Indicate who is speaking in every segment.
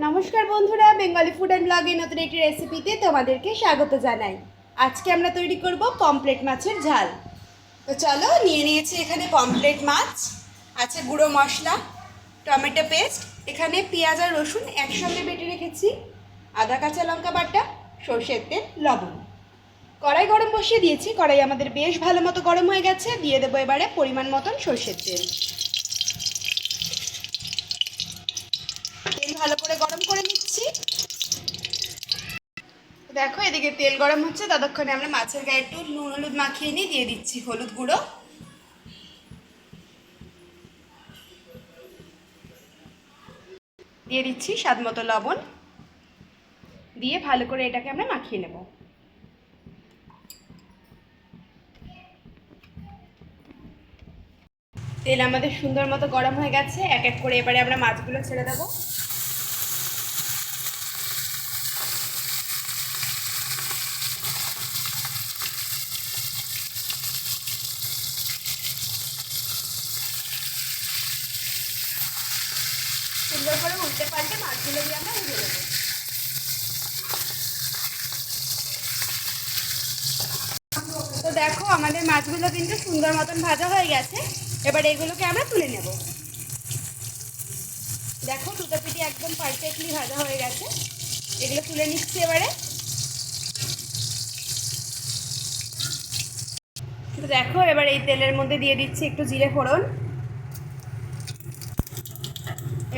Speaker 1: নমস্কার বন্ধুরা, Bengali food and ব্লগের নতুন একটি রেসিপিতে তোমাদেরকে স্বাগত জানাই। আজকে আমরা তৈরি করব পমফ্রেট মাছের ঝাল। তো চলো, নিয়ে নিয়েছি এখানে পমফ্রেট মাছ, আছে গুঁড়ো মশলা, টমেটো পেস্ট, এখানে পেঁয়াজ আর রসুন একসঙ্গে বেটে রেখেছি, আদা কাঁচা লঙ্কা বাটা, সর্ষের তেল, লবণ। কড়াই গরম বসিয়ে দিয়েছি, কড়াই আমাদের বেশ ভালো মতো গরম হয়ে গেছে। দিয়ে দেবো এবারে পরিমাণ মতন সর্ষের তেল। তেল ভালো করে গরম করে নিচ্ছি। দেখো, এদিকে তেল গরম হচ্ছে, ততক্ষণে আমরা মাছের গায়ে একটু নুন হলুদ মাখিয়ে নিয়ে দিয়ে দিচ্ছি হলুদ গুঁড়ো, দিয়ে দিচ্ছি স্বাদ মতো লবণ, দিয়ে ভালো করে এটাকে আমরা মাখিয়ে নেব। তেল আমাদের সুন্দর মতো গরম হয়ে গেছে, এক এক করে এবারে আমরা মাছগুলো ছেড়ে দেবো। সুন্দর করে উল্টে পাল্টে মাছগুলো দিয়ে আমরা ভেজে দেবো। তো দেখো, আমাদের মাছগুলো কিন্তু সুন্দর মতন ভাজা হয়ে গেছে। এবার এগুলোকে আমরা তুলে নেব। দেখো, দুটো পিঠি একদম পারফেক্টলি ভাজা হয়ে গেছে। এগুলো তুলে নিচ্ছি এবারে। তো দেখো, এবার এই তেলের মধ্যে দিয়ে দিচ্ছি একটু জিরে ফোড়ন,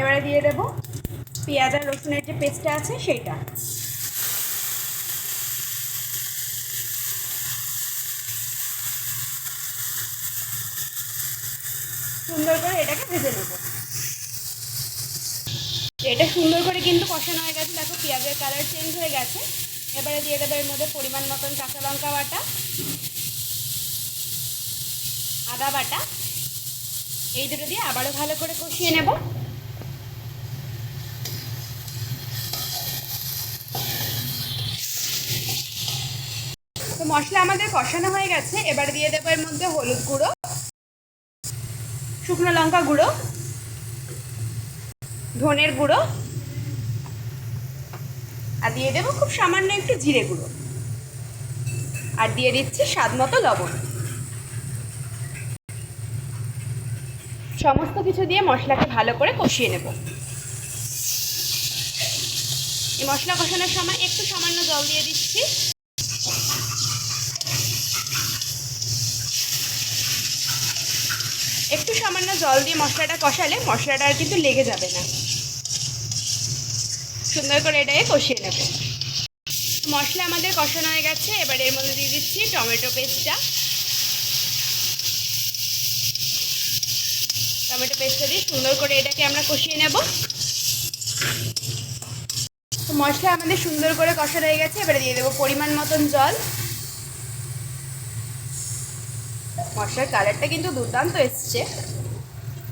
Speaker 1: এবারে দিয়ে দেবো পেঁয়াজ আর রসুনের যে পেস্টটা আছে সেইটা। সুন্দর করে এটাকে ভেজে নেব। এটা সুন্দর করে কিন্তু কষানো হয়ে গেছে। দেখো, পেঁয়াজের কালার চেঞ্জ হয়ে গেছে। এবারে দিয়ে দেবো এর মধ্যে পরিমাণ মতন কাঁচা লঙ্কা বাটা, আদা বাটা, এই দুটো দিয়ে আবারও ভালো করে কষিয়ে নেব। তো মশলা আমাদের কষানো হয়ে গেছে। এবারে দিয়ে দেবো এর মধ্যে হলুদ গুঁড়ো, শুকনো লঙ্কা গুঁড়ো, ধনের গুঁড়ো, আর দিয়ে দেবো খুব সামান্য একটু জিরে গুঁড়ো, আর দিয়ে দিচ্ছি স্বাদ মতো লবণ। সমস্ত কিছু দিয়ে মশলাকে ভালো করে কষিয়ে নেব। এই মশলা কষানোর সময় একটু সামান্য জল দিয়ে দিচ্ছি। একটু সামান্য জল দিয়ে মশলাটা কষালে মশলাটা আর কিন্তু লেগে যাবে না। সুন্দর করে এটাকে কষিয়ে নেব। মশলা আমাদের কষানো হয়ে গেছে। এবার এর মধ্যে দিয়ে দিচ্ছি টমেটো পেস্টটা। টমেটো পেস্টটা দিয়ে সুন্দর করে এটাকে আমরা কষিয়ে নেব। তো মশলা আমাদের সুন্দর করে কষানো হয়ে গেছে। এবারে দিয়ে দেবো পরিমাণ মতন জল। মশলার কালারটা কিন্তু দুর্দান্ত এসছে।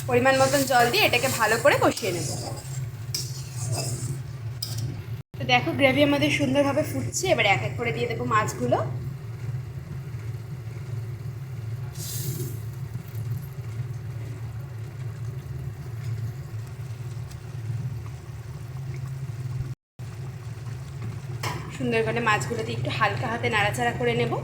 Speaker 1: পরিমাণ মতন জল দিয়ে এটাকে ভালো করে কষিয়ে নেব। তো দেখো, গ্রেভি আমাদের সুন্দরভাবে ফুটছে। এবারে এক এক করে দিয়ে দেবো মাছগুলো। সুন্দর করে মাছগুলোতে একটু হালকা হাতে নাড়াচাড়া করে নেব।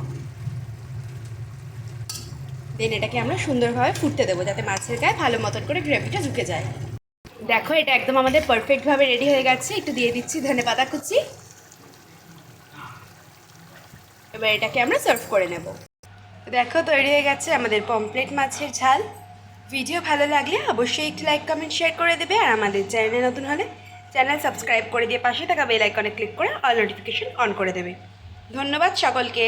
Speaker 1: দেন এটাকে আমরা সুন্দরভাবে ফুটতে দেবো, যাতে মাছের গায়ে ভালো মতন করে গ্রেভিটা ঢুকে যায়। দেখো, এটা একদম আমাদের পারফেক্টভাবে রেডি হয়ে গেছে। একটু দিয়ে দিচ্ছি ধনেপাতা কুচি। এবার এটাকে আমরা সার্ভ করে নেব। দেখো, তৈরি হয়ে গেছে আমাদের পমফ্রেট মাছের ঝাল। ভিডিও ভালো লাগলে অবশ্যই একটু লাইক কমেন্ট শেয়ার করে দেবে। আর আমাদের চ্যানেলে নতুন হলে চ্যানেল সাবস্ক্রাইব করে দিয়ে পাশে থাকা বেল আইকনে ক্লিক করে অল নোটিফিকেশন অন করে দেবে। ধন্যবাদ সকলকে।